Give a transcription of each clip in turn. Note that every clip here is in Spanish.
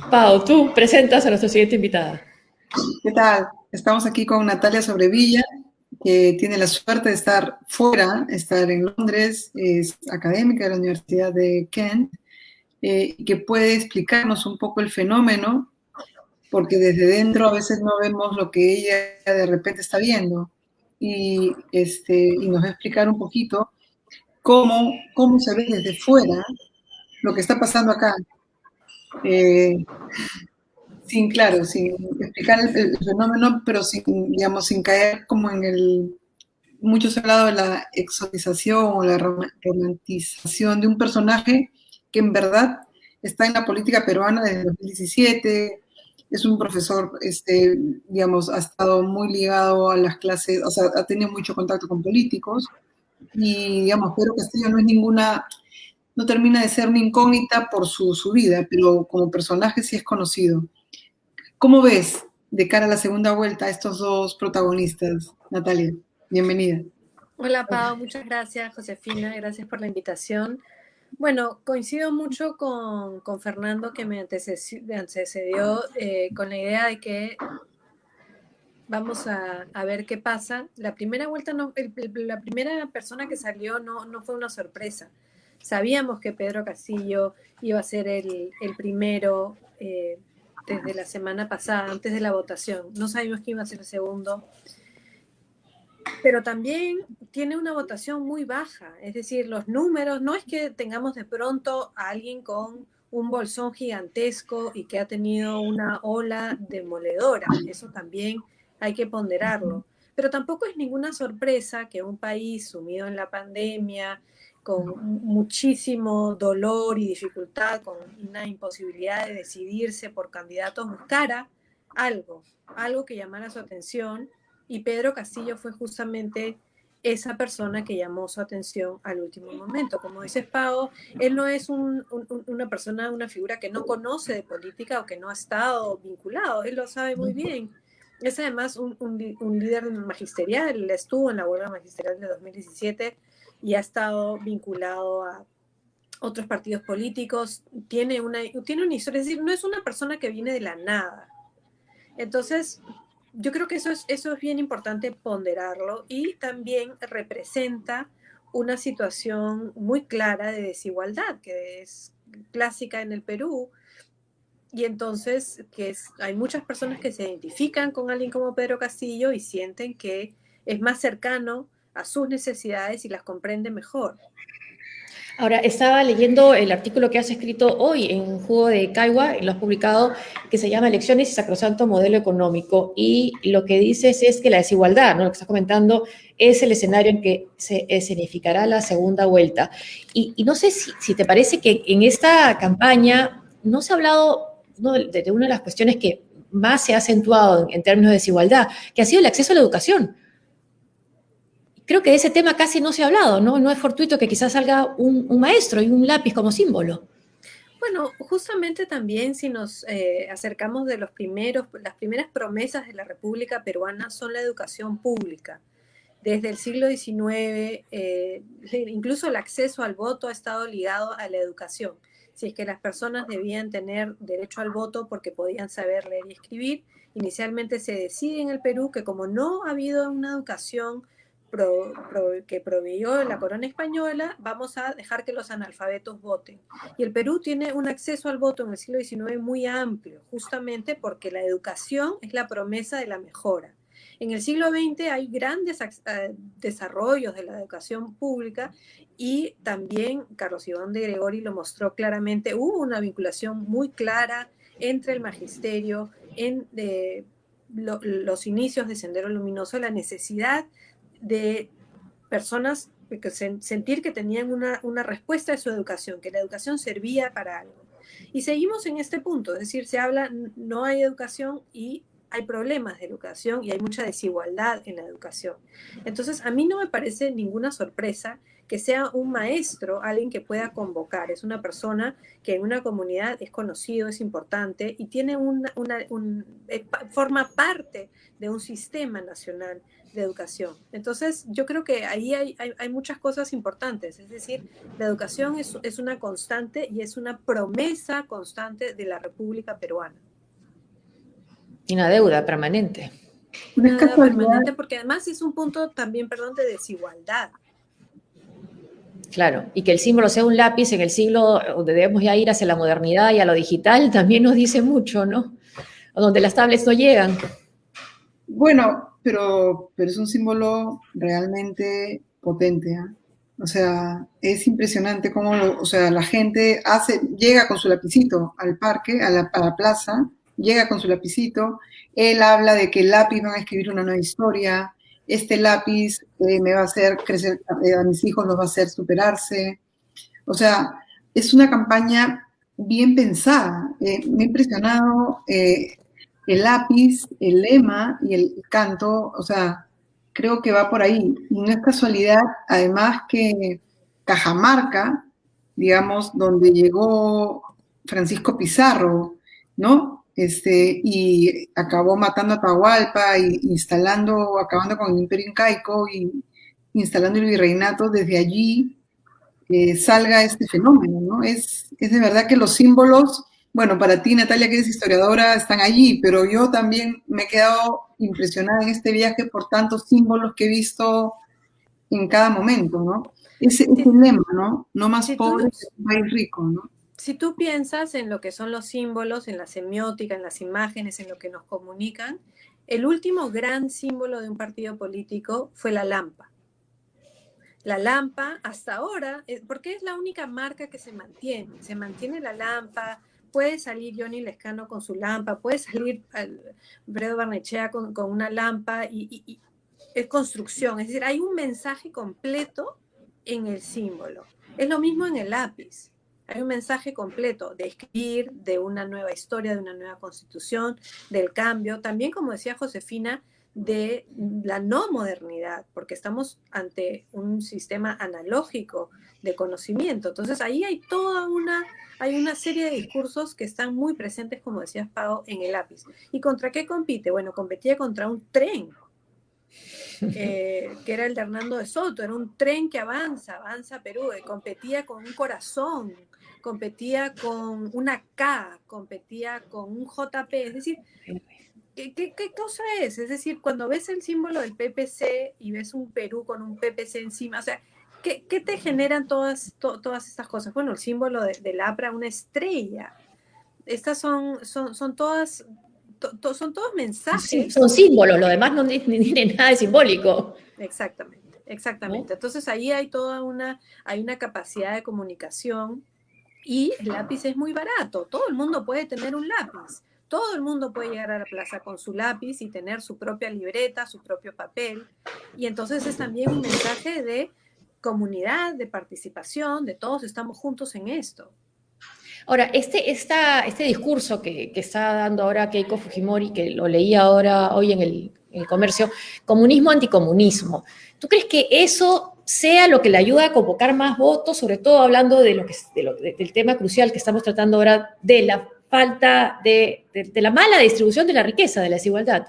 Pau, tú presentas a nuestra siguiente invitada. ¿Qué tal? Estamos aquí con Natalia Sobrevilla, que tiene la suerte de estar fuera, estar en Londres, es académica de la Universidad de Kent, y que puede explicarnos un poco el fenómeno, porque desde dentro a veces no vemos lo que ella de repente está viendo. Y nos va a explicar un poquito cómo se ve desde fuera lo que está pasando acá. Eh, claro, sin explicar el fenómeno, pero digamos, sin caer como en mucho se ha hablado de la exotización o la romantización de un personaje que en verdad está en la política peruana desde 2017, es un profesor, digamos, ha estado muy ligado a las clases, o sea, ha tenido mucho contacto con políticos, y digamos, Pedro Castillo no termina de ser una incógnita por su vida, pero como personaje sí es conocido. ¿Cómo ves de cara a la segunda vuelta a estos dos protagonistas, Natalia? Bienvenida. Hola Pau, muchas gracias Josefina, gracias por la invitación. Bueno, coincido mucho con Fernando que me antecedió con la idea de que vamos a ver qué pasa. La primera vuelta, la primera persona que salió no fue una sorpresa. Sabíamos que Pedro Castillo iba a ser el primero desde la semana pasada, antes de la votación. No sabíamos que iba a ser el segundo. Pero también tiene una votación muy baja, es decir, los números, no es que tengamos de pronto a alguien con un bolsón gigantesco y que ha tenido una ola demoledora, eso también hay que ponderarlo, pero tampoco es ninguna sorpresa que un país sumido en la pandemia, con muchísimo dolor y dificultad, con una imposibilidad de decidirse por candidatos, buscara algo que llamara su atención, y Pedro Castillo fue justamente esa persona que llamó su atención al último momento. Como dices, Pau, él no es una persona, una figura que no conoce de política o que no ha estado vinculado, él lo sabe muy bien. Es además un líder magisterial, él estuvo en la huelga magisterial de 2017 y ha estado vinculado a otros partidos políticos, tiene una historia, es decir, no es una persona que viene de la nada. Entonces, yo creo que eso es bien importante ponderarlo, y también representa una situación muy clara de desigualdad que es clásica en el Perú, y entonces hay muchas personas que se identifican con alguien como Pedro Castillo y sienten que es más cercano a sus necesidades y las comprende mejor. Ahora, estaba leyendo el artículo que has escrito hoy en Jugo de Caigua, lo has publicado, que se llama Elecciones y Sacrosanto Modelo Económico, y lo que dices es que la desigualdad, ¿no? Lo que estás comentando, es el escenario en que se escenificará la segunda vuelta. Y no sé si te parece que en esta campaña no se ha hablado, ¿no?, de una de las cuestiones que más se ha acentuado en términos de desigualdad, que ha sido el acceso a la educación. Creo que de ese tema casi no se ha hablado, ¿no? No es fortuito que quizás salga un maestro y un lápiz como símbolo. Bueno, justamente también si nos acercamos de las primeras promesas de la República Peruana son la educación pública. Desde el siglo XIX, incluso el acceso al voto ha estado ligado a la educación. Si es que las personas debían tener derecho al voto porque podían saber leer y escribir, inicialmente se decide en el Perú que como no ha habido una educación que proveyó la corona española, vamos a dejar que los analfabetos voten. Y el Perú tiene un acceso al voto en el siglo XIX muy amplio, justamente porque la educación es la promesa de la mejora. En el siglo XX hay grandes desarrollos de la educación pública, y también Carlos Iván de Gregori lo mostró claramente. Hubo una vinculación muy clara entre el magisterio en los inicios de Sendero Luminoso, la necesidad de personas que sentir que tenían una respuesta a su educación, que la educación servía para algo. Y seguimos en este punto, es decir, se habla, no hay educación y hay problemas de educación y hay mucha desigualdad en la educación. Entonces, a mí no me parece ninguna sorpresa que sea un maestro, alguien que pueda convocar. Es una persona que en una comunidad es conocido, es importante y tiene forma parte de un sistema nacional de educación. Entonces, yo creo que ahí hay muchas cosas importantes. Es decir, la educación es una constante y es una promesa constante de la República Peruana. Y una deuda permanente. Una deuda permanente, porque además es un punto también, perdón, de desigualdad. Claro, y que el símbolo sea un lápiz en el siglo donde debemos ya ir hacia la modernidad y a lo digital también nos dice mucho, ¿no? O donde las tablets no llegan. Bueno, pero es un símbolo realmente potente, ¿eh? O sea, es impresionante cómo o sea, la gente llega con su lapicito al parque, a la plaza, llega con su lapicito, él habla de que el lápiz va a escribir una nueva historia, este lápiz me va a hacer crecer, a mis hijos los va a hacer superarse. O sea, es una campaña bien pensada. Me ha impresionado el lápiz, el lema y el canto, o sea, creo que va por ahí. Y no es casualidad, además, que Cajamarca, digamos, donde llegó Francisco Pizarro, ¿no? Y acabó matando a Atahualpa y acabando con el imperio incaico y instalando el virreinato desde allí, salga este fenómeno, ¿no? Es de verdad que los símbolos, bueno, para ti, Natalia, que eres historiadora, están allí, pero yo también me he quedado impresionada en este viaje por tantos símbolos que he visto en cada momento, ¿no? Ese lema, ¿no? No más pobre que un país rico, ¿no? Si tú piensas en lo que son los símbolos, en la semiótica, en las imágenes, en lo que nos comunican, el último gran símbolo de un partido político fue la lampa. La lampa, hasta ahora, porque es la única marca que se mantiene la lampa, puede salir Johnny Lescano con su lampa, puede salir Alfredo Barnechea con una lampa y es construcción, es decir, hay un mensaje completo en el símbolo. Es lo mismo en el lápiz. Hay un mensaje completo de escribir, de una nueva historia, de una nueva constitución, del cambio. También, como decía Josefina, de la no modernidad, porque estamos ante un sistema analógico de conocimiento. Entonces, ahí hay hay una serie de discursos que están muy presentes, como decías, Pau, en el lápiz. ¿Y contra qué compite? Bueno, competía contra un tren, que era el de Hernando de Soto, era un tren que avanza a Perú, competía con un corazón, competía con una K, competía con un JP, es decir, ¿qué cosa es? Es decir, cuando ves el símbolo del PPC y ves un Perú con un PPC encima, o sea, ¿qué te generan todas estas cosas? Bueno, el símbolo del APRA, una estrella. Estas son todas son todos mensajes. Sí, son símbolos, lo demás no tiene nada de simbólico. Exactamente. Entonces ahí hay hay una capacidad de comunicación y el lápiz es muy barato. Todo el mundo puede tener un lápiz. Todo el mundo puede llegar a la plaza con su lápiz y tener su propia libreta, su propio papel. Y entonces es también un mensaje de comunidad, de participación, de todos estamos juntos en esto. Ahora, este discurso que está dando ahora Keiko Fujimori, que lo leí hoy en el Comercio, comunismo anticomunismo, ¿tú crees que eso sea lo que le ayuda a convocar más votos, sobre todo hablando del tema crucial que estamos tratando ahora, de la falta de la mala distribución de la riqueza, de la desigualdad?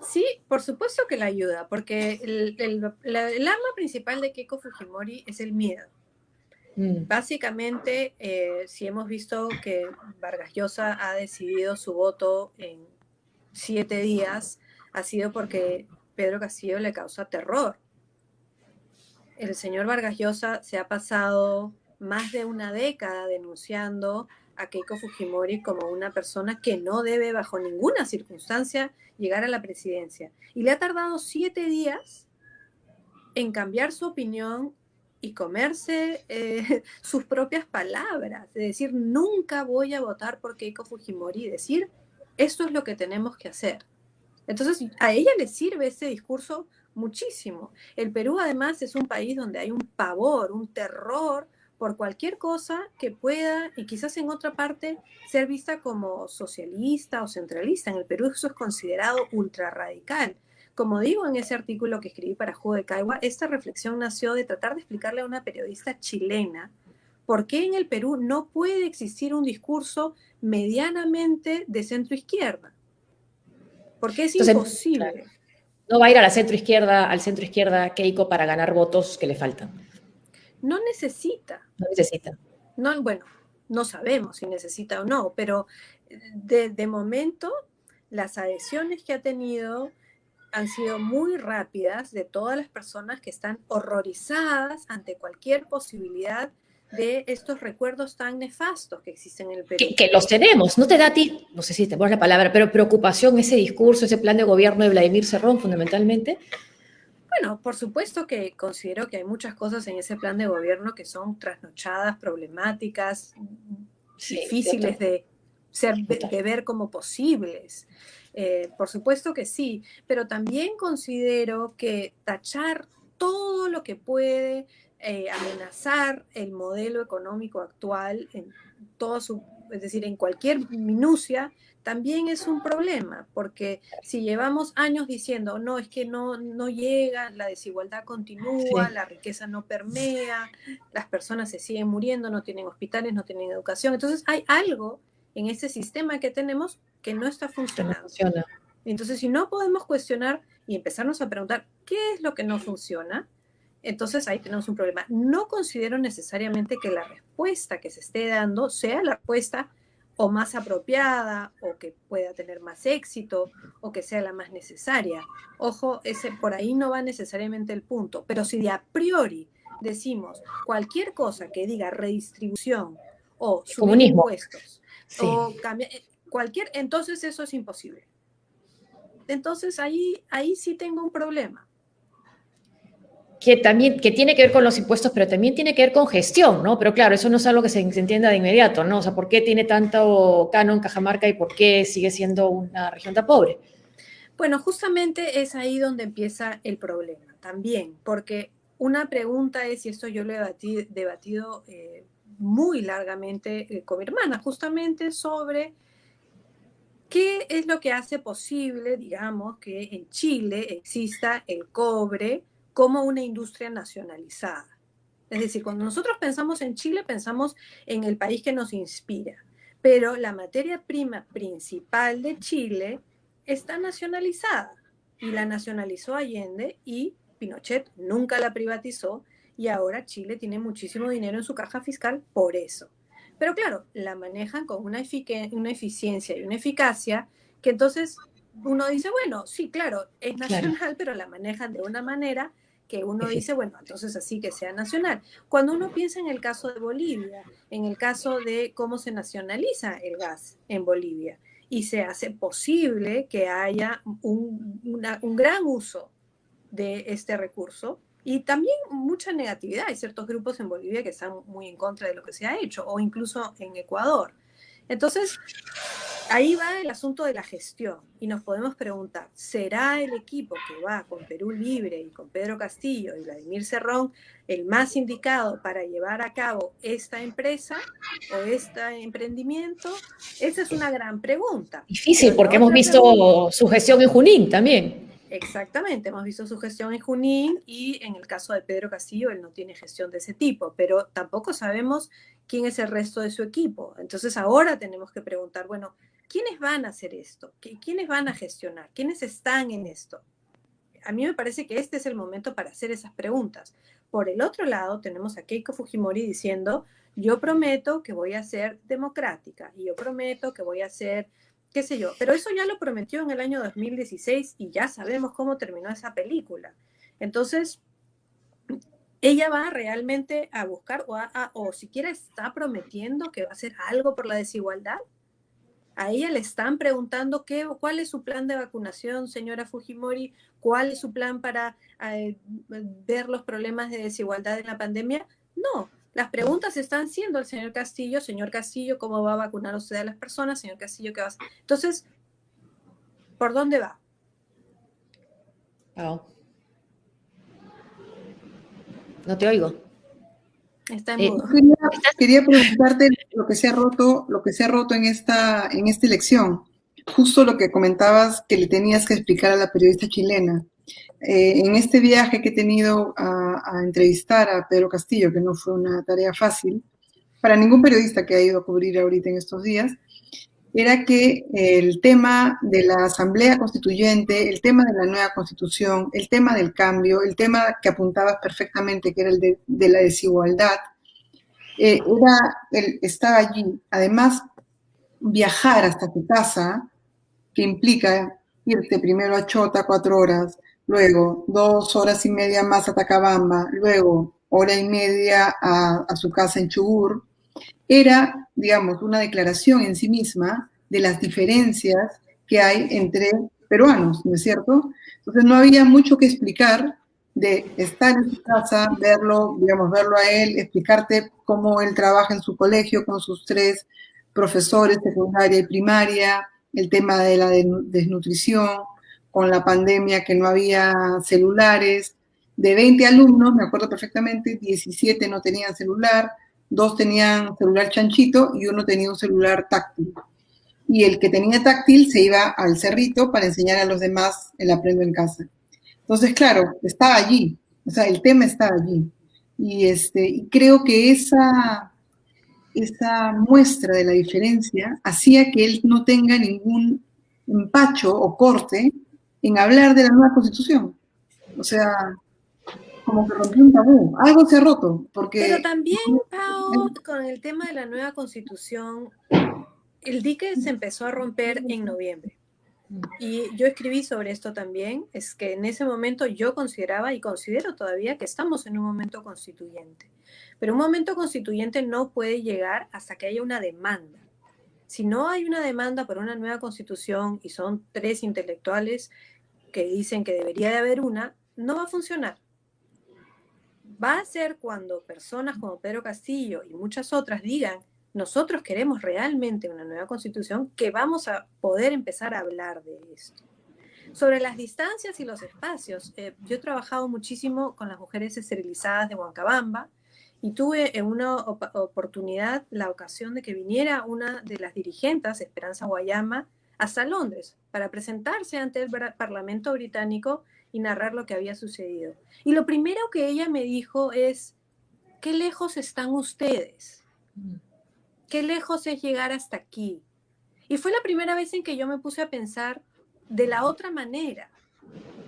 Sí, por supuesto que la ayuda, porque el arma principal de Keiko Fujimori es el miedo. Básicamente, si hemos visto que Vargas Llosa ha decidido su voto en 7 días, ha sido porque Pedro Castillo le causa terror. El señor Vargas Llosa se ha pasado más de una década denunciando a Keiko Fujimori como una persona que no debe bajo ninguna circunstancia llegar a la presidencia. Y le ha tardado 7 días en cambiar su opinión y comerse sus propias palabras, de decir, nunca voy a votar por Keiko Fujimori, y decir, esto es lo que tenemos que hacer. Entonces, a ella le sirve ese discurso muchísimo. El Perú, además, es un país donde hay un pavor, un terror por cualquier cosa que pueda, y quizás en otra parte, ser vista como socialista o centralista. En el Perú eso es considerado ultra radical. como digo en ese artículo que escribí para Jugo de Caigua, esta reflexión nació de tratar de explicarle a una periodista chilena por qué en el Perú no puede existir un discurso medianamente de centro izquierda. Porque es Entonces, imposible. claro, no va a ir a la al centro izquierda Keiko para ganar votos que le faltan. No necesita. No necesita. No, bueno, no sabemos si necesita o no, pero de momento las adhesiones que ha tenido han sido muy rápidas de todas las personas que están horrorizadas ante cualquier posibilidad de estos recuerdos tan nefastos que existen en el Perú. Que los tenemos. ¿No te da a ti, no sé si te pones la palabra, pero preocupación ese discurso, ese plan de gobierno de Vladimir Cerrón, fundamentalmente? Bueno, por supuesto que considero que hay muchas cosas en ese plan de gobierno que son trasnochadas, problemáticas, Sí, difíciles de ver como posibles. Por supuesto que sí, pero también considero que tachar todo lo que puede amenazar el modelo económico actual en todo su, es decir, en cualquier minucia, también es un problema, porque si llevamos años diciendo, no, es que no llega, la desigualdad continúa, sí, la riqueza no permea, las personas se siguen muriendo, no tienen hospitales, no tienen educación, entonces hay algo en ese sistema que tenemos que no está que no funcionando. funciona. Entonces, si no podemos cuestionar y empezarnos a preguntar qué es lo que no funciona, entonces ahí tenemos un problema. No considero necesariamente que la respuesta que se esté dando sea la respuesta o más apropiada, o que pueda tener más éxito, o que sea la más necesaria. Ojo, por ahí no va necesariamente el punto, pero si de a priori decimos cualquier cosa que diga redistribución o subir Comunismo. impuestos, Sí. o cambiar, entonces eso es imposible. Entonces ahí sí tengo un problema. Que tiene que ver con los impuestos, pero también tiene que ver con gestión, ¿no? Pero claro, eso no es algo que se entienda de inmediato, ¿no? O sea, ¿por qué tiene tanto canon Cajamarca y por qué sigue siendo una región tan pobre? Bueno, justamente es ahí donde empieza el problema también, porque una pregunta es, y esto yo lo he debatido muy largamente con mi hermana, justamente sobre qué es lo que hace posible, digamos, que en Chile exista el cobre como una industria nacionalizada. Es decir, cuando nosotros pensamos en Chile, pensamos en el país que nos inspira, pero la materia prima principal de Chile está nacionalizada y la nacionalizó Allende y Pinochet nunca la privatizó y ahora Chile tiene muchísimo dinero en su caja fiscal por eso. Pero claro, la manejan con una eficiencia y una eficacia que entonces uno dice, bueno, sí, claro, es nacional, claro, pero la manejan de una manera que uno dice, bueno, entonces así que sea nacional. Cuando uno piensa en el caso de Bolivia, en el caso de cómo se nacionaliza el gas en Bolivia, y se hace posible que haya un gran uso de este recurso, y también mucha negatividad. Hay ciertos grupos en Bolivia que están muy en contra de lo que se ha hecho, o incluso en Ecuador. Entonces, ahí va el asunto de la gestión y nos podemos preguntar, ¿será el equipo que va con Perú Libre y con Pedro Castillo y Vladimir Cerrón el más indicado para llevar a cabo esta empresa o este emprendimiento? Esa es una gran pregunta. Difícil, porque hemos visto su gestión en Junín también. Exactamente, hemos visto su gestión en Junín y en el caso de Pedro Castillo, él no tiene gestión de ese tipo, pero tampoco sabemos quién es el resto de su equipo. Entonces ahora tenemos que preguntar, bueno, ¿quiénes van a hacer esto? ¿Quiénes van a gestionar? ¿Quiénes están en esto? A mí me parece que este es el momento para hacer esas preguntas. Por el otro lado, tenemos a Keiko Fujimori diciendo, yo prometo que voy a ser democrática y yo prometo que voy a ser, qué sé yo, pero eso ya lo prometió en el año 2016 y ya sabemos cómo terminó esa película. Entonces, ella va realmente a buscar o siquiera está prometiendo que va a hacer algo por la desigualdad. A ella le están preguntando cuál es su plan de vacunación, señora Fujimori, cuál es su plan para ver los problemas de desigualdad en la pandemia. No, las preguntas están siendo al señor Castillo, ¿cómo va a vacunar usted a las personas? Señor Castillo, ¿qué va a hacer? Entonces, ¿por dónde va? Oh. No te oigo. Está en mudo. Quería preguntarte lo que se ha roto en esta elección. justo lo que comentabas que le tenías que explicar a la periodista chilena. En este viaje que he tenido a entrevistar a Pedro Castillo, que no fue una tarea fácil, para ningún periodista que ha ido a cubrir ahorita en estos días, era que el tema de la Asamblea Constituyente, el tema de la nueva Constitución, el tema del cambio, el tema que apuntabas perfectamente, que era el de la desigualdad, estaba allí. Además, viajar hasta tu casa, que implica irte primero a Chota 4 horas, luego 2 horas y media más a Tacabamba, luego hora y media a su casa en Chubur, era, digamos, una declaración en sí misma de las diferencias que hay entre peruanos, ¿no es cierto? Entonces no había mucho que explicar de estar en su casa, verlo, digamos, verlo a él, explicarte cómo él trabaja en su colegio con sus 3 profesores, secundaria y primaria, el tema de la desnutrición, con la pandemia que no había celulares. De 20 alumnos, me acuerdo perfectamente, 17 no tenían celular, 2 tenían celular chanchito y 1 tenía un celular táctil. Y el que tenía táctil se iba al cerrito para enseñar a los demás el aprendo en casa. Entonces, claro, estaba allí, o sea, el tema estaba allí. Y creo que esa muestra de la diferencia hacía que él no tenga ningún empacho o corte en hablar de la nueva constitución. O sea, como que rompió un tabú. Algo se ha roto, porque... Pero también, Pao, con el tema de la nueva constitución, el dique se empezó a romper en noviembre. Y yo escribí sobre esto también, es que en ese momento yo consideraba y considero todavía que estamos en un momento constituyente. Pero un momento constituyente no puede llegar hasta que haya una demanda. Si no hay una demanda por una nueva constitución y son 3 intelectuales que dicen que debería de haber una, no va a funcionar. Va a ser cuando personas como Pedro Castillo y muchas otras digan, nosotros queremos realmente una nueva constitución, que vamos a poder empezar a hablar de esto. Sobre las distancias y los espacios, yo he trabajado muchísimo con las mujeres esterilizadas de Huancabamba y tuve en una oportunidad la ocasión de que viniera una de las dirigentes, Esperanza Guayama, hasta Londres para presentarse ante el Parlamento británico y narrar lo que había sucedido. Y lo primero que ella me dijo es, ¿qué lejos están ustedes? ¿Qué lejos es llegar hasta aquí? Y fue la primera vez en que yo me puse a pensar de la otra manera,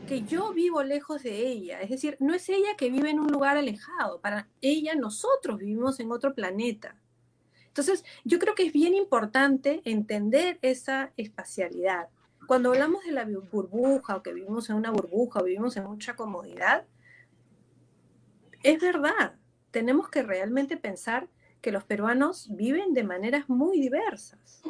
que yo vivo lejos de ella, es decir, no es ella que vive en un lugar alejado, para ella nosotros vivimos en otro planeta. Entonces, yo creo que es bien importante entender esa espacialidad. Cuando hablamos de la burbuja, o que vivimos en una burbuja, o vivimos en mucha comodidad, es verdad, tenemos que realmente pensar que los peruanos viven de maneras muy diversas.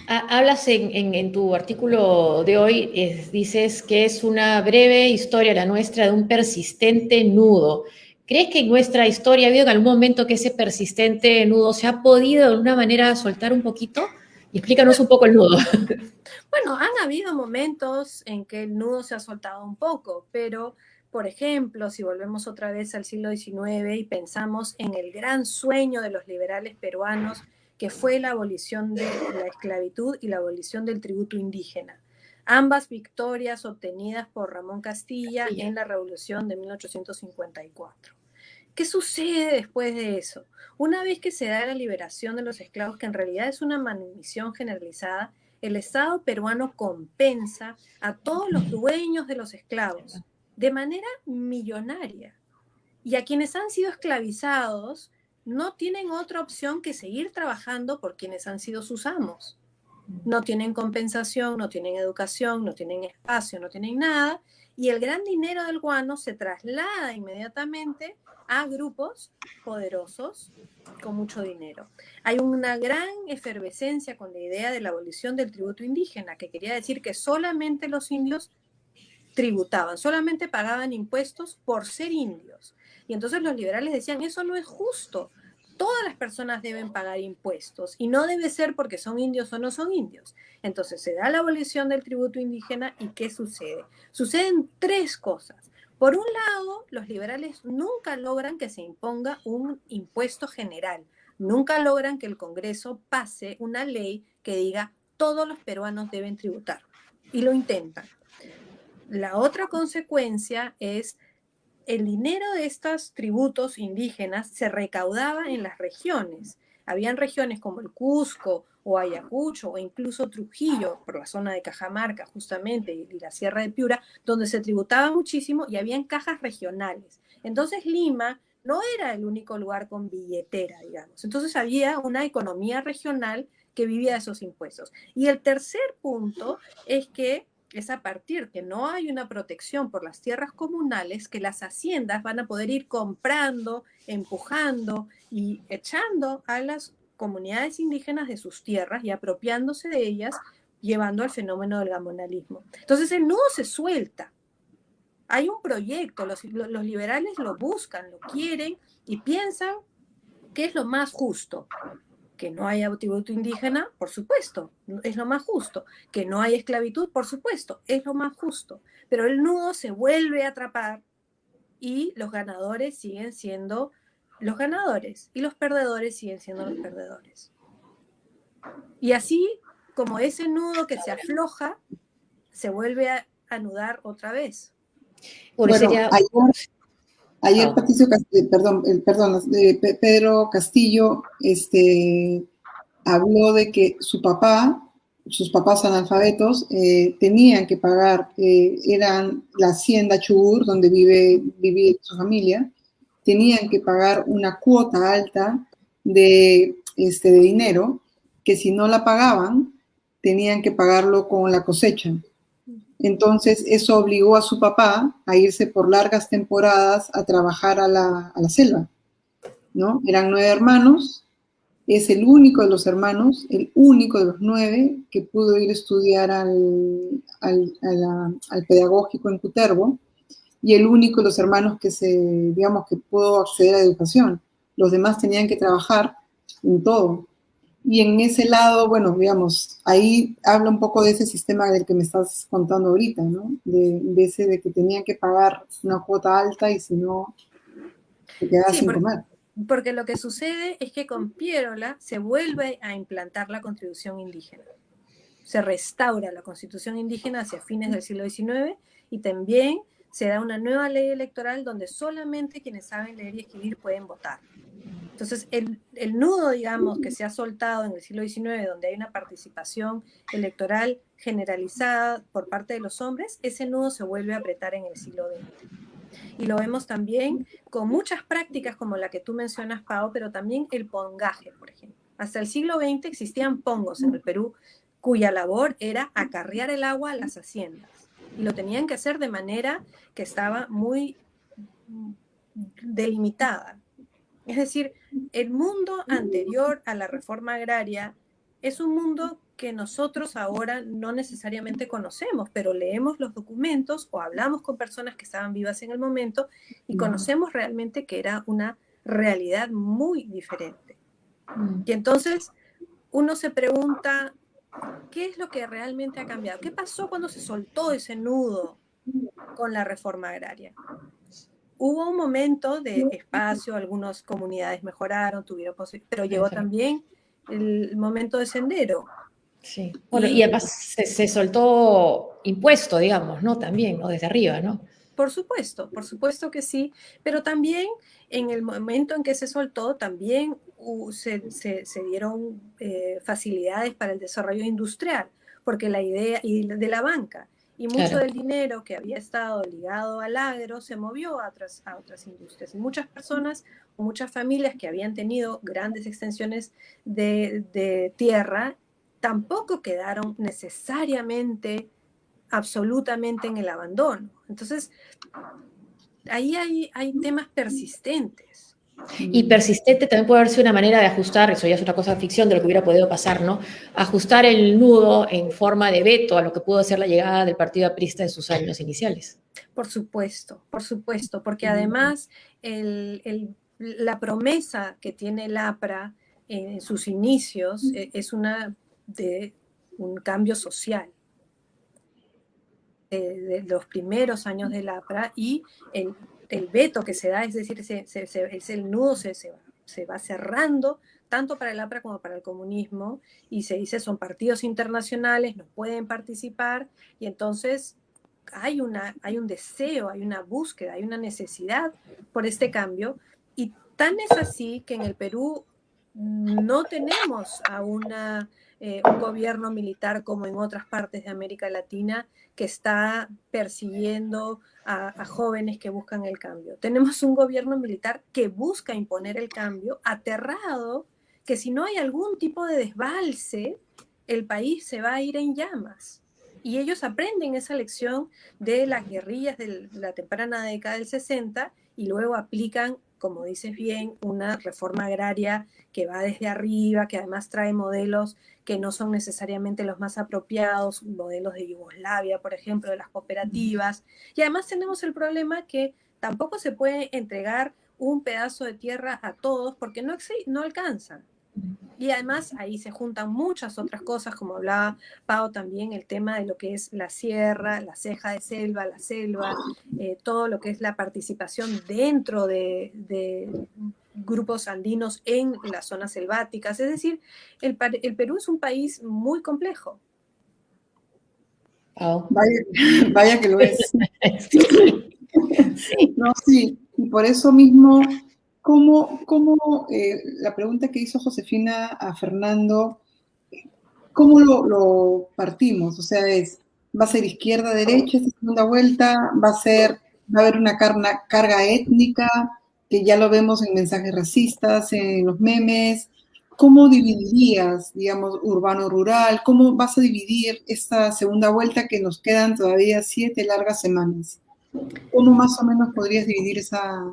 Hablas en tu artículo de hoy, dices que es una breve historia la nuestra de un persistente nudo. ¿Crees que en nuestra historia ha habido en algún momento que ese persistente nudo se ha podido de alguna manera soltar un poquito? Y explícanos un poco el nudo. Bueno, han habido momentos en que el nudo se ha soltado un poco, pero, por ejemplo, si volvemos otra vez al siglo XIX y pensamos en el gran sueño de los liberales peruanos, que fue la abolición de la esclavitud y la abolición del tributo indígena. Ambas victorias obtenidas por Ramón Castilla en la Revolución de 1854. ¿Qué sucede después de eso? Una vez que se da la liberación de los esclavos, que en realidad es una manumisión generalizada, el Estado peruano compensa a todos los dueños de los esclavos de manera millonaria. Y a quienes han sido esclavizados no tienen otra opción que seguir trabajando por quienes han sido sus amos. No tienen compensación, no tienen educación, no tienen espacio, no tienen nada. Y el gran dinero del guano se traslada inmediatamente a grupos poderosos con mucho dinero. Hay una gran efervescencia con la idea de la abolición del tributo indígena, que quería decir que solamente los indios tributaban, solamente pagaban impuestos por ser indios. Y entonces los liberales decían, eso no es justo. Todas las personas deben pagar impuestos y no debe ser porque son indios o no son indios. Entonces se da la abolición del tributo indígena y ¿qué sucede? Suceden 3 cosas. Por un lado, los liberales nunca logran que se imponga un impuesto general nunca logran que el Congreso pase una ley que diga todos los peruanos deben tributar, y lo intentan. La otra consecuencia es el dinero de estos tributos indígenas se recaudaba en las regiones. Habían regiones como el Cusco o Ayacucho o incluso Trujillo, por la zona de Cajamarca justamente, y la Sierra de Piura, donde se tributaba muchísimo y habían cajas regionales. Entonces Lima no era el único lugar con billetera, digamos. Entonces había una economía regional que vivía de esos impuestos. Y el tercer punto es que es a partir que no hay una protección por las tierras comunales que las haciendas van a poder ir comprando, empujando y echando a las comunidades indígenas de sus tierras y apropiándose de ellas, llevando al fenómeno del gamonalismo. Entonces el nudo se suelta. Hay un proyecto, los liberales lo buscan, lo quieren y piensan que es lo más justo. Que no haya tributo indígena, por supuesto, es lo más justo. Que no haya esclavitud, por supuesto, es lo más justo. Pero el nudo se vuelve a atrapar y los ganadores siguen siendo los ganadores y los perdedores siguen siendo los perdedores. Y así, como ese nudo que se afloja, se vuelve a anudar otra vez. Bueno, sería... ayer Patricio Castillo, Pedro Castillo, habló de que sus papás analfabetos, tenían que pagar, eran la hacienda Chubur, donde vive su familia, tenían que pagar una cuota alta de dinero, que si no la pagaban, tenían que pagarlo con la cosecha. Entonces, eso obligó a su papá a irse por largas temporadas a trabajar a la selva, ¿no? Eran 9 hermanos, es el único de los hermanos, el único de los 9 que pudo ir a estudiar al pedagógico en Cutervo, y el único de los hermanos que que pudo acceder a la educación. Los demás tenían que trabajar en todo. Y en ese lado, bueno, digamos, ahí habla un poco de ese sistema del que me estás contando ahorita, ¿no? De que tenían que pagar una cuota alta y si no, se quedaba sin comer. Porque lo que sucede es que con Piérola se vuelve a implantar la contribución indígena. Se restaura la constitución indígena hacia fines del siglo XIX y también se da una nueva ley electoral donde solamente quienes saben leer y escribir pueden votar. Entonces, el nudo, digamos, que se ha soltado en el siglo XIX, donde hay una participación electoral generalizada por parte de los hombres, ese nudo se vuelve a apretar en el siglo XX. Y lo vemos también con muchas prácticas como la que tú mencionas, Pao, pero también el pongaje, por ejemplo. Hasta el siglo XX existían pongos en el Perú, cuya labor era acarrear el agua a las haciendas. Y lo tenían que hacer de manera que estaba muy delimitada. Es decir, el mundo anterior a la reforma agraria es un mundo que nosotros ahora no necesariamente conocemos, pero leemos los documentos o hablamos con personas que estaban vivas en el momento y conocemos realmente que era una realidad muy diferente. Y entonces uno se pregunta, ¿qué es lo que realmente ha cambiado? ¿Qué pasó cuando se soltó ese nudo con la reforma agraria? Hubo un momento de espacio, algunas comunidades mejoraron, tuvieron posibilidades, pero llegó también el momento de sendero. Sí, bueno, y además se soltó impuesto, digamos, ¿no? También, ¿no? Desde arriba, ¿no? Por supuesto que sí, pero también en el momento en que se soltó, también se dieron facilidades para el desarrollo industrial, porque la idea, y de la banca, y mucho del dinero que había estado ligado al agro se movió a otras industrias. Y muchas personas o muchas familias que habían tenido grandes extensiones de tierra tampoco quedaron necesariamente, absolutamente en el abandono. Entonces, ahí hay temas persistentes. Y persistente también puede haber sido una manera de ajustar, eso ya es una cosa de ficción de lo que hubiera podido pasar, ¿no? Ajustar el nudo en forma de veto a lo que pudo ser la llegada del partido aprista en sus años iniciales. Por supuesto, porque además la promesa que tiene el APRA en sus inicios es una de un cambio social. De los primeros años del APRA y el veto que se da, es decir, el nudo se va cerrando tanto para el APRA como para el comunismo, y se dice son partidos internacionales, no pueden participar, y entonces hay un deseo, hay una búsqueda, hay una necesidad por este cambio, y tan es así que en el Perú no tenemos a un gobierno militar como en otras partes de América Latina que está persiguiendo a jóvenes que buscan el cambio. Tenemos un gobierno militar que busca imponer el cambio, aterrado que si no hay algún tipo de desbalce, el país se va a ir en llamas. Y ellos aprenden esa lección de las guerrillas de la temprana década del 60 y luego aplican, como dices bien, una reforma agraria que va desde arriba, que además trae modelos que no son necesariamente los más apropiados, modelos de Yugoslavia, por ejemplo, de las cooperativas. Y además tenemos el problema que tampoco se puede entregar un pedazo de tierra a todos porque no alcanzan. Y además ahí se juntan muchas otras cosas, como hablaba Pau también, el tema de lo que es la sierra, la ceja de selva, la selva, todo lo que es la participación dentro de grupos andinos en las zonas selváticas. Es decir, el Perú es un país muy complejo. Pau. Vaya que lo es. Sí. No, sí, y por eso mismo, ¿cómo la pregunta que hizo Josefina a Fernando, cómo lo partimos? O sea, ¿va a ser izquierda-derecha esta segunda vuelta? ¿Va a haber una carga étnica, que ya lo vemos en mensajes racistas, en los memes? ¿Cómo dividirías, digamos, urbano-rural? ¿Cómo vas a dividir esta segunda vuelta que nos quedan todavía 7 largas semanas? ¿Cómo más o menos podrías dividir esta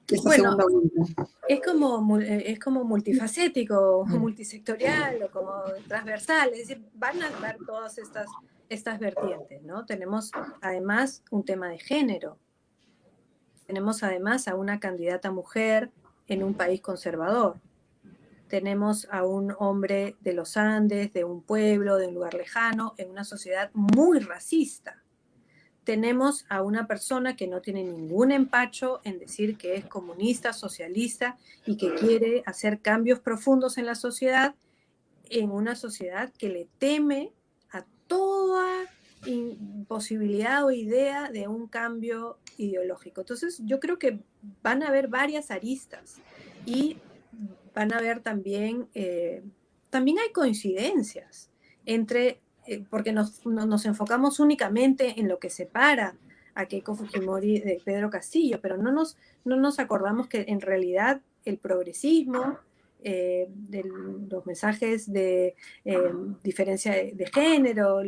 segunda vuelta? Es como multifacético, multisectorial o como transversal, es decir, van a ver todas estas vertientes, ¿no? Tenemos además un tema de género, tenemos además a una candidata mujer en un país conservador, tenemos a un hombre de los Andes, de un pueblo, de un lugar lejano, en una sociedad muy racista. Tenemos a una persona que no tiene ningún empacho en decir que es comunista, socialista y que quiere hacer cambios profundos en la sociedad, en una sociedad que le teme a toda posibilidad o idea de un cambio ideológico. Entonces, yo creo que van a haber varias aristas y van a haber también hay coincidencias entre porque nos enfocamos únicamente en lo que separa a Keiko Fujimori de Pedro Castillo, pero no nos acordamos que en realidad el progresismo, los mensajes de diferencia de género,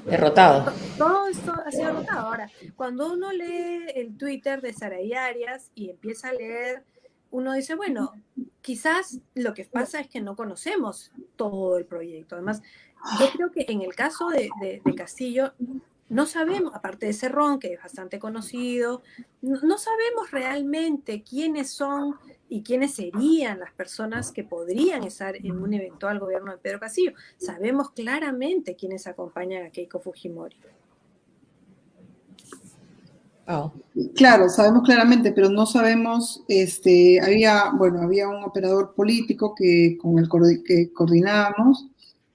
Derrotado. todo esto ha sido derrotado. Ahora, cuando uno lee el Twitter de Saray Arias y empieza a leer, uno dice, bueno, quizás lo que pasa es que no conocemos todo el proyecto. Además, yo creo que en el caso de Castillo, no sabemos, aparte de Cerrón, que es bastante conocido, no sabemos realmente quiénes son y quiénes serían las personas que podrían estar en un eventual gobierno de Pedro Castillo. Sabemos claramente quiénes acompañan a Keiko Fujimori. Oh. Claro, sabemos claramente, pero no sabemos, había un operador político con el que coordinábamos,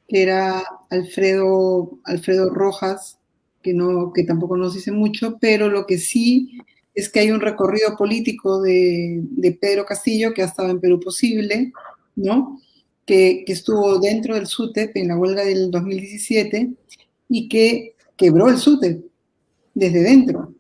que era Alfredo Rojas, que tampoco nos dice mucho, pero lo que sí es que hay un recorrido político de Pedro Castillo que ha estado en Perú Posible, ¿no? Que estuvo dentro del SUTEP en la huelga del 2017 y que quebró el SUTEP desde dentro.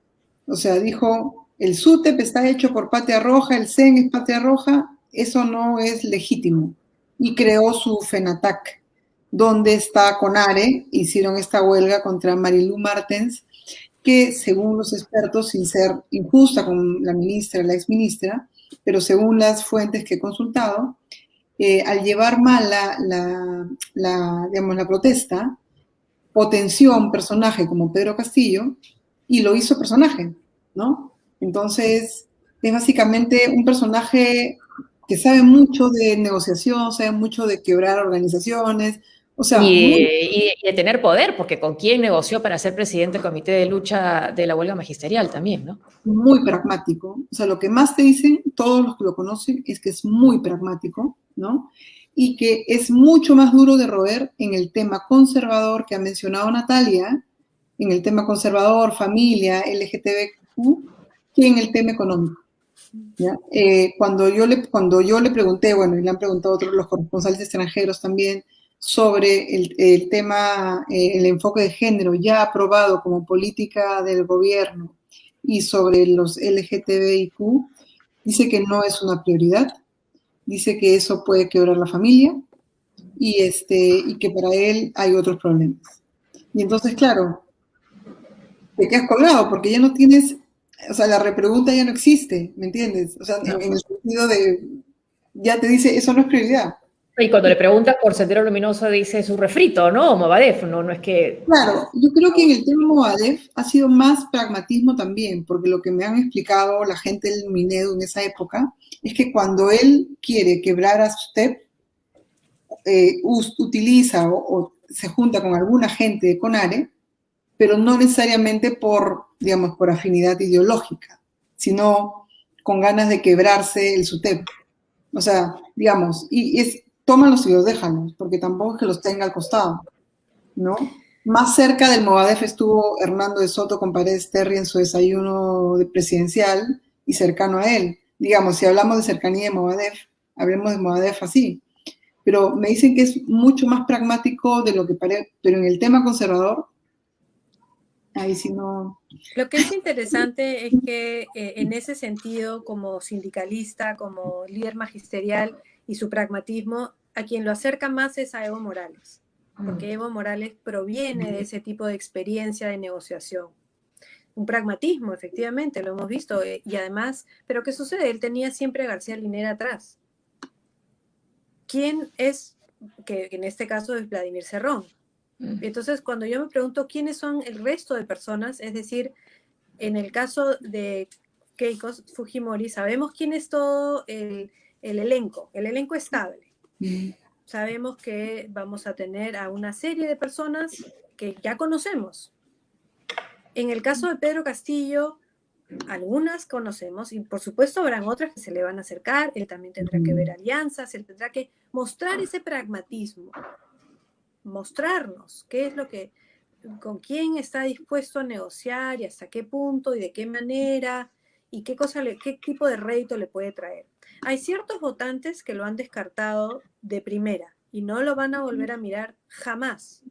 O sea, dijo, el SUTEP está hecho por Patria Roja, el CEN es Patria Roja, eso no es legítimo. Y creó su FENATAC, donde está CONARE, hicieron esta huelga contra Marilu Martens, que según los expertos, sin ser injusta con la exministra, pero según las fuentes que he consultado, al llevar mal la protesta, potenció a un personaje como Pedro Castillo y lo hizo personaje, ¿no? Entonces, es básicamente un personaje que sabe mucho de negociación, sabe mucho de quebrar organizaciones O sea, y de tener poder, porque con quién negoció para ser presidente del comité de lucha de la huelga magisterial también, ¿no? muy pragmático. O sea, lo que más te dicen todos los que lo conocen es que es muy pragmático, ¿no? Y que es mucho más duro de roer en el tema conservador que ha mencionado Natalia, en el tema conservador, familia, LGTBQ, que en el tema económico. ¿Ya? Cuando yo le pregunté, bueno, y le han preguntado otros los corresponsales extranjeros también, sobre el tema, el enfoque de género ya aprobado como política del gobierno y sobre los LGTBIQ, dice que no es una prioridad, dice que eso puede quebrar la familia y que para él hay otros problemas. Y entonces, claro, te quedas colgado porque ya no tienes, o sea, la repregunta ya no existe, ¿me entiendes? O sea, en el sentido de, ya te dice, eso no es prioridad. Y cuando le preguntas por Sendero Luminoso dice es un refrito, ¿no? O Movadef, no es que... Claro, yo creo que en el tema Movadef ha sido más pragmatismo también, porque lo que me han explicado la gente del Minedo en esa época es que cuando él quiere quebrar a SUTEP, utiliza o se junta con alguna gente de CONARE, pero no necesariamente por, digamos, por afinidad ideológica, sino con ganas de quebrarse el SUTEP. O sea, digamos, tómalos y los déjalos, porque tampoco es que los tenga al costado, ¿no? Más cerca del Movadef estuvo Hernando de Soto con Paredes Terry en su desayuno presidencial y cercano a él. Digamos, si hablamos de cercanía de Movadef, hablemos de Movadef así. Pero me dicen que es mucho más pragmático de lo que parece, pero en el tema conservador, ahí sí no. Lo que es interesante es que en ese sentido, como sindicalista, como líder magisterial y su pragmatismo, a quien lo acerca más es a Evo Morales, porque Evo Morales proviene de ese tipo de experiencia de negociación. Un pragmatismo, efectivamente, lo hemos visto, y además, pero ¿qué sucede? Él tenía siempre a García Linera atrás. ¿Quién es? Que en este caso es Vladimir Cerrón. Entonces, cuando yo me pregunto quiénes son el resto de personas, es decir, en el caso de Keiko Fujimori, sabemos quién es todo el elenco estable. Sabemos que vamos a tener a una serie de personas que ya conocemos. En el caso de Pedro Castillo, algunas conocemos y por supuesto habrán otras que se le van a acercar, él también tendrá que ver alianzas, él tendrá que mostrar ese pragmatismo, mostrarnos qué es lo que, con quién está dispuesto a negociar y hasta qué punto y de qué manera y qué tipo de rédito le puede traer. Hay ciertos votantes que lo han descartado de primera y no lo van a volver a mirar jamás.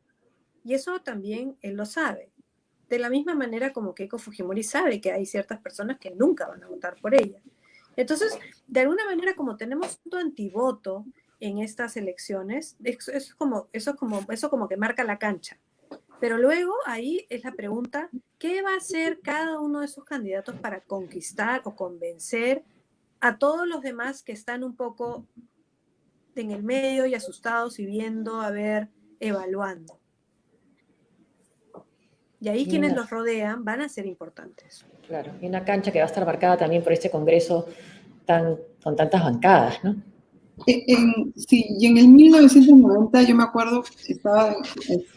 Y eso también él lo sabe. De la misma manera como Keiko Fujimori sabe que hay ciertas personas que nunca van a votar por ella. Entonces, de alguna manera, como tenemos tanto antivoto en estas elecciones, eso como que marca la cancha. Pero luego ahí es la pregunta, ¿qué va a hacer cada uno de esos candidatos para conquistar o convencer a todos los demás que están un poco en el medio y asustados y viendo, a ver, evaluando? Y ahí quienes los rodean van a ser importantes. Claro, y una cancha que va a estar marcada también por este Congreso con tantas bancadas, ¿no? Sí, y en el 1990 yo me acuerdo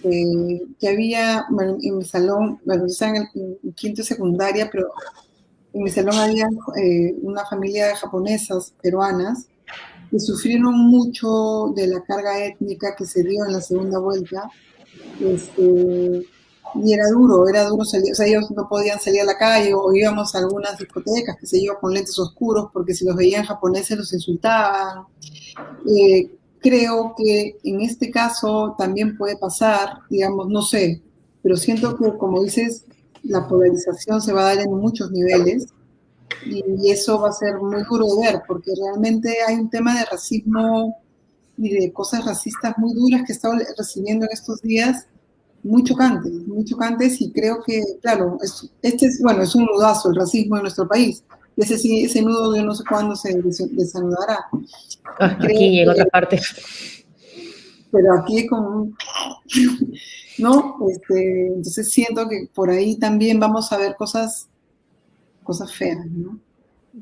que había, bueno, en mi salón, bueno, yo estaba en quinto de secundaria, pero en mi salón había una familia de japonesas peruanas que sufrieron mucho de la carga étnica que se dio en la segunda vuelta. Y era duro salir, o sea, ellos no podían salir a la calle o íbamos a algunas discotecas, que se iba con lentes oscuros porque si los veían japoneses los insultaban. Creo que en este caso también puede pasar, digamos, no sé, pero siento que, como dices, la polarización se va a dar en muchos niveles y eso va a ser muy duro de ver porque realmente hay un tema de racismo y de cosas racistas muy duras que he estado recibiendo en estos días, muy chocantes y creo que, claro, es un nudazo el racismo en nuestro país. Ese nudo yo no sé cuándo se desanudará. Aquí y en otras partes. Pero aquí es como, ¿no? Entonces siento que por ahí también vamos a ver cosas feas, ¿no?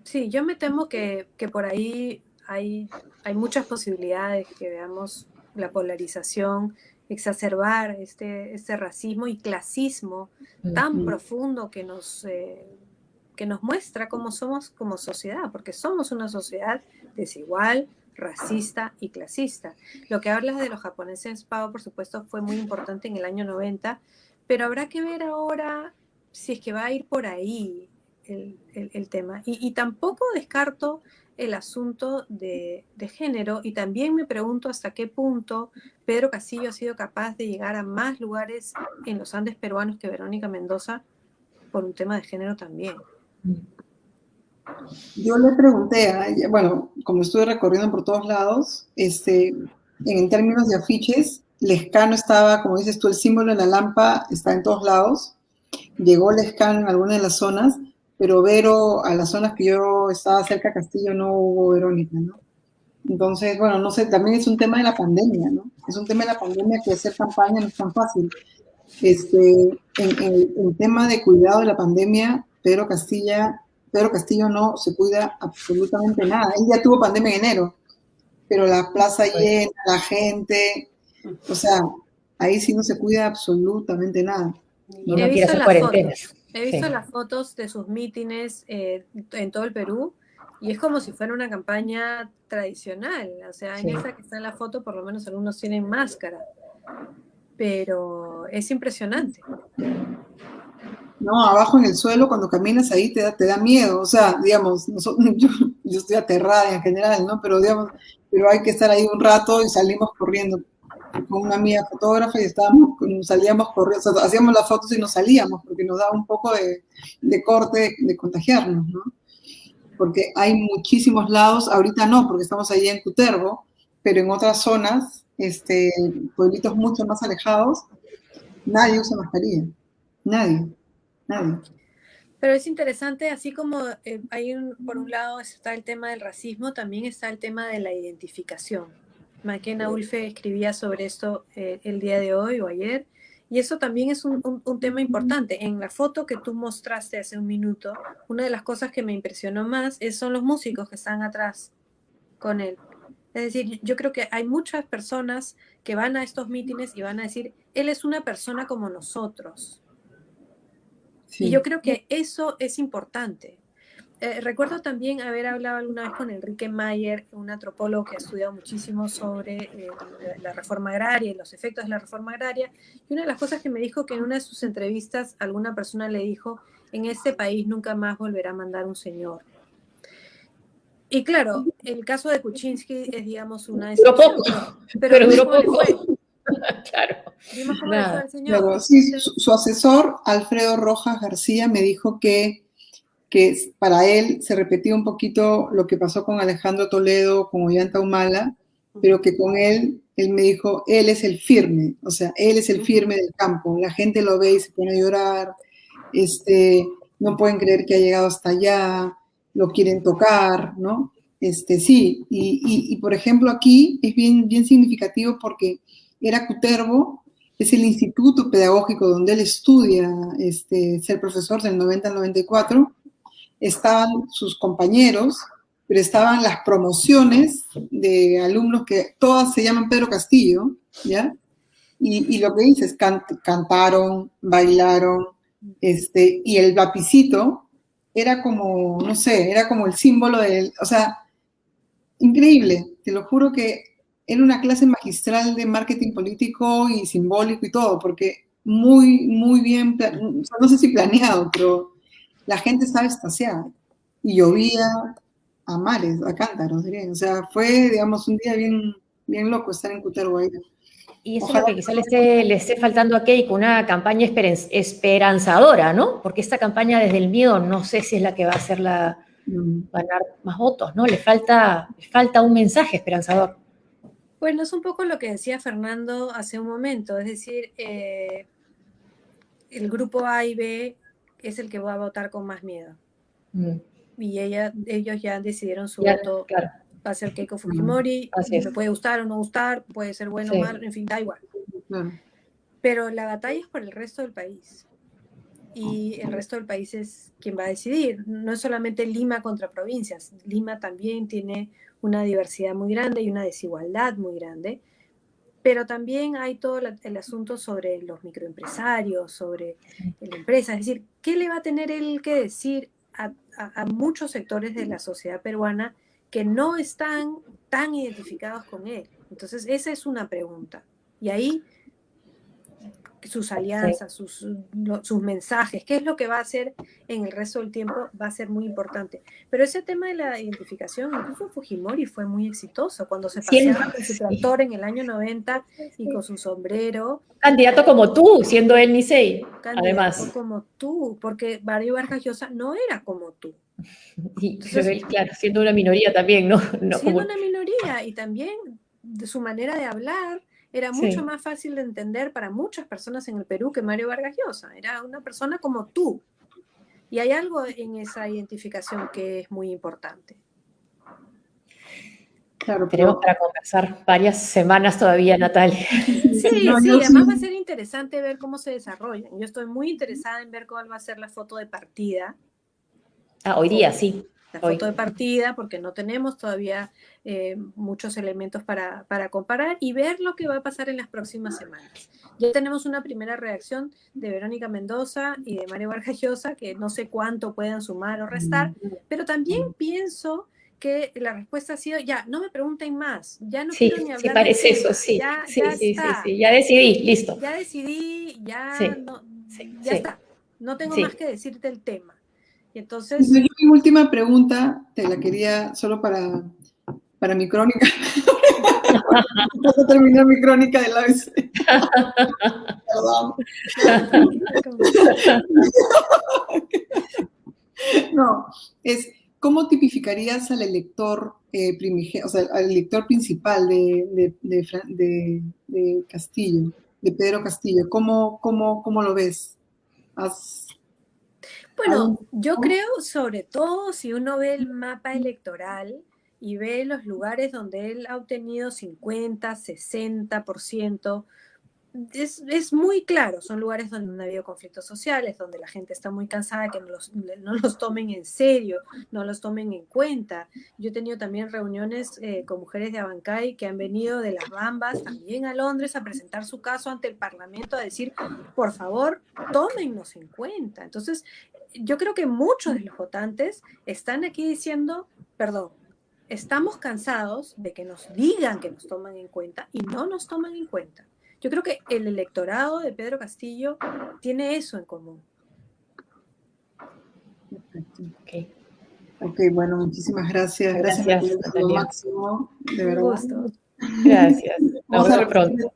Sí, yo me temo que por ahí hay muchas posibilidades que veamos la polarización exacerbar este racismo y clasismo tan profundo que nos muestra cómo somos como sociedad, porque somos una sociedad desigual, racista y clasista. Lo que hablas de los japoneses, Pau, por supuesto, fue muy importante en el año 90, pero habrá que ver ahora si es que va a ir por ahí el tema. Y tampoco descarto el asunto de género, y también me pregunto hasta qué punto Pedro Castillo ha sido capaz de llegar a más lugares en los Andes peruanos que Verónica Mendoza por un tema de género también. Yo le pregunté, bueno, como estuve recorriendo por todos lados, en términos de afiches, Lescano estaba, como dices tú, el símbolo de la lámpara está en todos lados. Llegó Lescano en algunas de las zonas, pero Vero, a las zonas que yo estaba cerca de Castillo, no hubo Verónica, ¿no? Entonces, bueno, no sé, también es un tema de la pandemia, ¿no? Es un tema de la pandemia que hacer campaña no es tan fácil. En tema de cuidado de la pandemia, Pedro Castillo no se cuida absolutamente nada. Él ya tuvo pandemia en enero, pero la plaza llena, la gente, o sea, ahí sí no se cuida absolutamente nada. Y no quiere hacer cuarentenas. He visto las fotos de sus mítines en todo el Perú, y es como si fuera una campaña tradicional. O sea, en esa que está en la foto, por lo menos algunos tienen máscara. Pero es impresionante. No, abajo en el suelo, cuando caminas ahí te da miedo. O sea, digamos, yo estoy aterrada en general, ¿no? Pero digamos, hay que estar ahí un rato y salimos corriendo con una amiga fotógrafa y salíamos corriendo, o sea, hacíamos las fotos y nos salíamos porque nos daba un poco de corte de contagiarnos, ¿no? Porque hay muchísimos lados, ahorita no, porque estamos ahí en Cutervo, pero en otras zonas, pueblitos mucho más alejados, nadie usa mascarilla, nadie. Pero es interesante, así como por un lado está el tema del racismo, también está el tema de la identificación. McKenna Ulfe escribía sobre esto el día de hoy o ayer, y eso también es un tema importante. En la foto que tú mostraste hace un minuto, una de las cosas que me impresionó más son los músicos que están atrás con él. Es decir, yo creo que hay muchas personas que van a estos mítines y van a decir, él es una persona como nosotros. Sí. Y yo creo que eso es importante. Recuerdo también haber hablado alguna vez con Enrique Mayer, un antropólogo que ha estudiado muchísimo sobre la reforma agraria y los efectos de la reforma agraria, y una de las cosas que me dijo que en una de sus entrevistas alguna persona le dijo, en este país nunca más volverá a mandar un señor. Y claro, el caso de Kuczynski es, digamos, una excepción. Pero duró poco. Claro. Vimos cómo le fue al señor. Claro, sí, su asesor, Alfredo Rojas García, me dijo que para él se repetía un poquito lo que pasó con Alejandro Toledo, con Ollanta Humala, pero que con él me dijo, él es el firme, o sea, él es el firme del campo. La gente lo ve y se pone a llorar, no pueden creer que ha llegado hasta allá, lo quieren tocar, ¿no? Sí, y por ejemplo aquí es bien, bien significativo porque era Cutervo, es el instituto pedagógico donde él estudia ser profesor del 90 al 94, estaban sus compañeros, pero estaban las promociones de alumnos que todas se llaman Pedro Castillo, ¿ya? Y lo que dices, cantaron, bailaron, y el lapicito era como, no sé, era como el símbolo del, o sea, increíble, te lo juro que era una clase magistral de marketing político y simbólico y todo, porque muy, muy bien, no sé si planeado, pero la gente estaba extasiada y llovía a mares, a cántaros, diría. O sea, fue, digamos, un día bien, bien loco estar en Cutervo ahí. Y eso es lo que quizá le esté faltando a Keiko, una campaña esperanzadora, ¿no? Porque esta campaña desde el miedo no sé si es la que va a hacer ganar más votos, ¿no? Le falta un mensaje esperanzador. Bueno, es un poco lo que decía Fernando hace un momento, es decir, el grupo A y B es el que va a votar con más miedo. Y ellos ya decidieron su voto. Claro. Va a ser Keiko Fujimori, me puede gustar o no gustar, puede ser bueno o malo, en fin, da igual. Pero la batalla es por el resto del país. Y el resto del país es quien va a decidir. No es solamente Lima contra provincias. Lima también tiene una diversidad muy grande y una desigualdad muy grande. pero también hay todo el asunto sobre los microempresarios, sobre la empresa, es decir, ¿qué le va a tener él que decir a muchos sectores de la sociedad peruana que no están tan identificados con él? Entonces, esa es una pregunta. Y ahí sus alianzas, sus mensajes, qué es lo que va a hacer en el resto del tiempo, va a ser muy importante. Pero ese tema de la identificación, incluso Fujimori fue muy exitoso cuando se paseaba con su tractor en el año 90 y con su sombrero. Candidato como tú, siendo él Nisei, además. Candidato como tú, porque Mario Vargas Llosa no era como tú. Y entonces, claro, siendo una minoría también, ¿no? Siendo una minoría, y también de su manera de hablar era mucho más fácil de entender para muchas personas en el Perú que Mario Vargas Llosa. Era una persona como tú. Y hay algo en esa identificación que es muy importante. Claro, tenemos para conversar varias semanas todavía, Natalia. Sí, además va a ser interesante ver cómo se desarrollan. Yo estoy muy interesada en ver cuál va a ser la foto de partida. Hoy día, sí. La foto de partida, porque no tenemos todavía muchos elementos para comparar y ver lo que va a pasar en las próximas semanas. Ya tenemos una primera reacción de Verónica Mendoza y de Mario Vargas Llosa, que no sé cuánto puedan sumar o restar, pero también pienso que la respuesta ha sido, ya, no me pregunten más, ya no quiero ni hablar. Sí, parece de eso, sí. Sí, ya decidí, listo. Ya decidí, ya está. No tengo más que decirte el tema. Y entonces... Mi última pregunta, te la quería solo para mi crónica. Puedo terminar mi crónica del ABC. Perdón. No, ¿cómo tipificarías al elector primigenio, o sea, al elector principal de Castillo, de Pedro Castillo? ¿Cómo lo ves? Bueno, yo creo, sobre todo, si uno ve el mapa electoral y ve los lugares donde él ha obtenido 50, 60%, es muy claro, son lugares donde no ha habido conflictos sociales, donde la gente está muy cansada de que no los tomen en serio, no los tomen en cuenta. Yo he tenido también reuniones con mujeres de Abancay que han venido de las Bambas también a Londres a presentar su caso ante el Parlamento, a decir, por favor, tómennos en cuenta. Entonces, yo creo que muchos de los votantes están aquí diciendo, perdón, estamos cansados de que nos digan que nos toman en cuenta y no nos toman en cuenta. Yo creo que el electorado de Pedro Castillo tiene eso en común. Ok, bueno, muchísimas gracias. Gracias por lo máximo, de verdad. Un gusto. Gracias. Nos vemos pronto.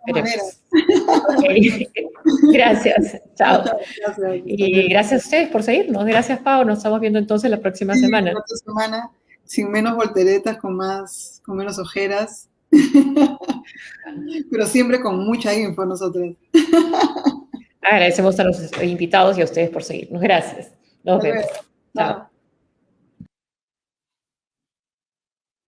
Gracias. Chao. Gracias. Y gracias a ustedes por seguirnos. Gracias, Pau. Nos estamos viendo entonces la próxima semana. La otra semana, sin menos volteretas, con menos ojeras. Pero siempre con mucha info nosotros. Agradecemos a los invitados y a ustedes por seguirnos. Gracias. Nos vemos. Chao.